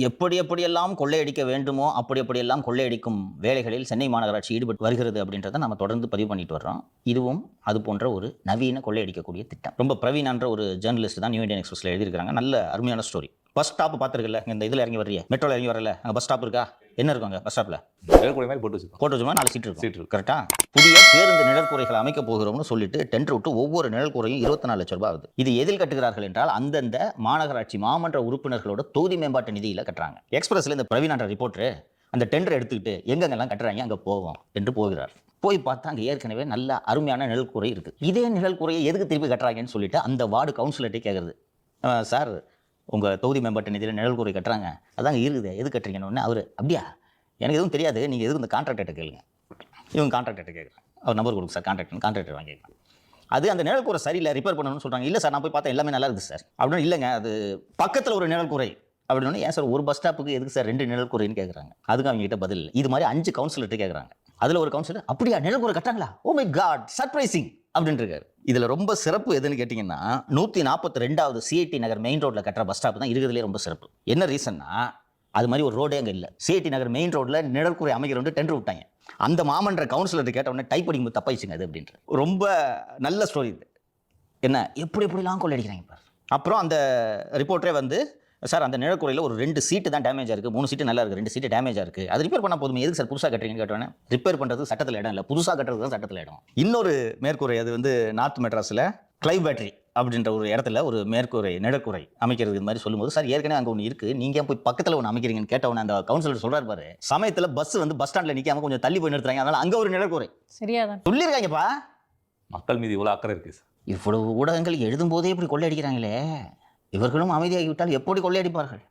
எப்படியெல்லாம் கொள்ளையடிக்க வேண்டுமோ அப்படியெல்லாம் கொள்ளையடிக்கும் வேலைகளில் சென்னை மாநகராட்சி ஈடுபட்டு வருகிறது அப்படின்றத நம்ம தொடர்ந்து பதிவு பண்ணிட்டு வர்றோம். இதுவும் அது போன்ற ஒரு நவீன கொள்ளையடிக்கக்கூடிய திட்டம். ரொம்ப பிரவீனான்ற ஒரு ஜேர்னலிஸ்ட் தான் நியூ இந்தியன் எக்ஸ்பிரஸ்ல எழுதியிருக்காங்க. நல்ல அருமையான ஸ்டோரி. பஸ் ஸ்டாப் பார்த்துருக்கல, இந்த இதில் இறங்கி வர்றிய மெட்ரோவில் இறங்கி வரல, அங்கே பஸ் ஸ்டாப் இருக்கா? என்ன இருக்கும் அங்கே பஸ் ஸ்டாப்பில்? நிழற்குறை மாதிரி போட்டு வச்சுமா 4 சீட் இருக்கும். கரெக்டாக புதிய பேருந்து நிழற்குறைகளை அமைக்க போகிறோம்னு சொல்லிட்டு டெண்டர் விட்டு ஒவ்வொரு நிழற்குறையும் 24 லட்சம் ரூபாய் ஆகுது. இது எதில் கட்டுகிறார்கள் என்றால் அந்தந்த மாநகராட்சி மாமன்ற உறுப்பினர்களோட தொகுதி மேம்பாட்டு நிதியில் கட்டுறாங்க. எக்ஸ்பிரஸ்ல இந்த பிரவீனான்ற ரிப்போர்ட்டர் அந்த டெண்டர் எடுத்துக்கிட்டு எங்கெங்கெல்லாம் கட்டுறாங்க அங்கே போவோம் என்று போகிறார். போய் பார்த்தா அங்கே ஏற்கனவே நல்ல அருமையான நிழற்குறை இருக்குது. இதே நிழற்குறையை எதுக்கு திருப்பி கட்டுறாங்கன்னு சொல்லிட்டு அந்த வார்டு கவுன்சிலர்கிட்டே கேட்குறது, சார் உங்கள் தொகுதி மேம்பாட்டு நிதியில் நிழற்குறை கட்டுறாங்க, அதாங்க இருக்குது, எது கட்டுறீங்கன்னு. அவர் அப்படியா, எனக்கு எதுவும் தெரியாது, நீங்கள் எதுவும் இந்த கான்ட்ராக்டர்கிட்ட கேளுங்க. இவங்க கான்ட்ராக்டர்கிட்ட கேட்குறாங்க. அவர் நம்பர் கொடுக்கு சார், கான்ட்ராக்டர் வாங்கிக்கலாம். அது அந்த நிழற்குறை சரியில்லை, ரிப்பேர் பண்ணணும்னு சொல்கிறாங்க. இல்லை சார், நான் போய் பார்த்தேன் எல்லாமே நல்லா இருக்குது சார் அப்படின்னு. இல்லைங்க, அது பக்கத்தில் ஒரு நிழற்குறை அப்படின்னு. ஏன் சார் ஒரு பஸ் ஸ்டாப்புக்கு எதுக்கு சார் 2 நிழற்குறைன்னு கேட்குறாங்க. அதுக்கு அவங்க கிட்ட பதில். இது மாதிரி 5 கவுன்சிலர்கிட்ட கேட்குறாங்க. அதில் ஒரு கவுன்சிலர் அப்படியா நிழற்குறை கட்டுறாங்களா, ஓ மை காட் சர்ப்ரைசிங் அப்படின்னு இருக்காரு. இதில் ரொம்ப சிறப்பு எதுன்னு கேட்டிங்கன்னா 142வது சிஐடி நகர் மெயின் ரோட்டில் கட்டுற பஸ் ஸ்டாப் தான் இருக்கிறதுலே ரொம்ப சிறப்பு. என்ன ரீசன்னா, அது மாதிரி ஒரு ரோடே அங்கே இல்லை. சிஐடி நகர் மெயின் ரோட்டில் நிழற்குறை அமைக்கிறோம் டெண்டர் விட்டாங்க. அந்த மாமன்ற கவுன்சிலர் கேட்ட உடனே டைப் அடிக்கும்போது தப்பாயிச்சுங்க அது அப்படின்ற ரொம்ப நல்ல ஸ்டோரி இது. என்ன எப்படிலாம் கொள்ளையடிக்கிறாங்க பாரு. அப்புறம் அந்த ரிப்போர்ட்டரே வந்து, சார் அந்த நிழற்குறையில் ஒரு 2 சீட்டு தான் டேமேஜாக இருக்குது, 3 சீட்டு நல்லா இருக்குது, 2 சீட்டு டேமேஜாக இருக்குது, அது ரிப்பேர் பண்ணால் போதுமே, எதுக்கு சார் புதுசாக கட்டுறீங்கன்னு கேட்டோன்னே, ரிப்பேர் பண்ணுறது சட்டத்தில் இடம் இல்லை, புதுசாக கட்டுறது தான் சட்டத்தில் இடம். இன்னொரு மேற்கூரை, அது வந்து நார்த் மெட்ராஸில் கிளைவ் பேட்டரி அப்படின்ற ஒரு இடத்துல ஒரு மேற்கூரை நிழற்குறை அமைக்கிறது இது மாதிரி சொல்லும்போது, சார் ஏற்கனவே அங்கே ஒன்று இருக்குது, நீங்கள் போய் பக்கத்தில் ஒன்று அமைக்கிறீங்கன்னு கேட்டவொன்னே அந்த கவுன்சிலர் சொல்கிறார் பாரு, சமயத்தில் பஸ் வந்து பஸ் ஸ்டாண்டில் நிற்காம கொஞ்சம் தள்ளி போய் நிறுத்துறாங்க, அதனால் அங்கே ஒரு நிழற்குறை சரியாதான் சொல்லியிருக்காங்கப்பா. மக்கள் மீது இவ்வளோ அக்கறை இருக்குது சார். இவ்வளவு ஊடகங்கள் எழுதும் போதே இப்படி கொள்ளையடிக்கிறாங்களே, இவர்களும் அமைதியாகிவிட்டால் எப்படி கொள்ளையடிப்பார்கள்?